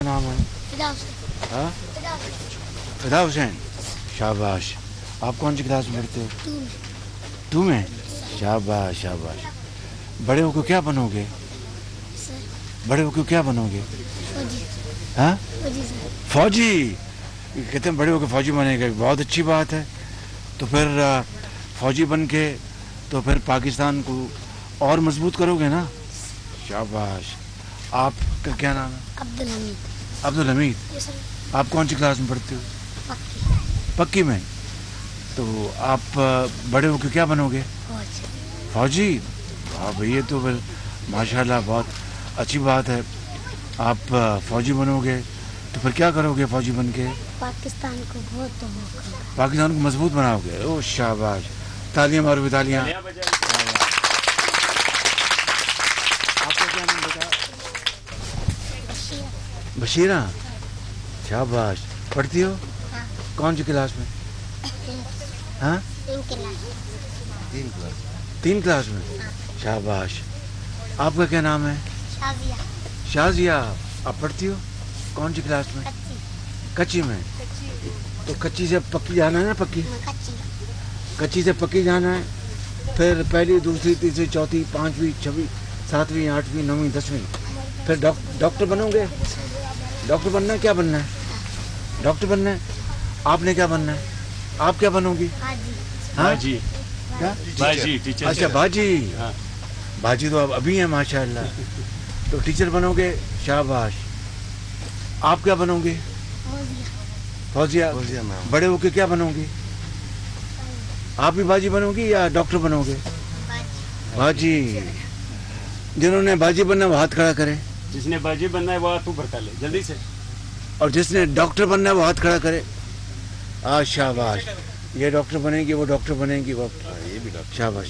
नाम है? हाँ? फिदा हुसैन, शाबाश। आप कौन सी क्लास में पढ़ते हो? टू में। शाबाश शाबाश। बड़े होकर क्या बनोगे? बड़े होकर क्या बनोगे? हाँ? फौजी। कहते हैं बड़े होकर फौजी बनेगा, बहुत अच्छी बात है। तो फिर फौजी बन के तो फिर पाकिस्तान को और मजबूत करोगे ना? शाबाश। आपका क्या नाम है? अब्दुल हमीद। अब्दुल हमीद। आप कौन सी क्लास में पढ़ते हो? पक्की में। तो आप बड़े होकर क्या बनोगे? फौजी। वाह भाई, ये तो फिर माशाल्लाह बहुत अच्छी बात है। आप फौजी बनोगे तो फिर क्या करोगे फौजी बन के? पाकिस्तान को बहुत पाकिस्तान को मजबूत बनाओगे। ओ शाबाश, तालियां मारो, तालियां। आपका क्या नाम बेटा? बशीरा। शाबाश। पढ़ती हो? हाँ। कौन सी क्लास में? हाँ? 3 क्लास में। शाबाश। आपका क्या नाम है? शाजिया। शाजिया। आप पढ़ती हो कौन सी क्लास में? कच्ची में। तो कच्ची से पक्की जाना है ना? पक्की। कच्ची से पक्की जाना है, फिर पहली, दूसरी, तीसरी, चौथी, 5वीं, 6वीं, 7वीं, 8वीं, 9वीं, 10वीं, फिर डॉक्टर बनोगे। डॉक्टर बनना है? क्या बनना है? डॉक्टर बनना है। आपने क्या बनना है? आप क्या बनोगी? बाजी। क्या? बाजी, टीचर। अच्छा, बाजी। हाँ। बाजी तो अब अभी है माशाल्लाह। तो टीचर बनोगे। शाबाश। आप क्या बनोगे? फौजिया। बड़े होके क्या बनोगे? आप भी बाजी बनोगी या डॉक्टर बनोगे? बाजी। जिन्होंने बाजी बनना वो हाथ खड़ा करे। जिसने बाजी बनना है वो हाथ ऊपर कर ले जल्दी से। और जिसने डॉक्टर बनना है वो हाथ खड़ा करे। शाबाश। ये डॉक्टर बनेगी, वो डॉक्टर बनेगी, वो शाबाश।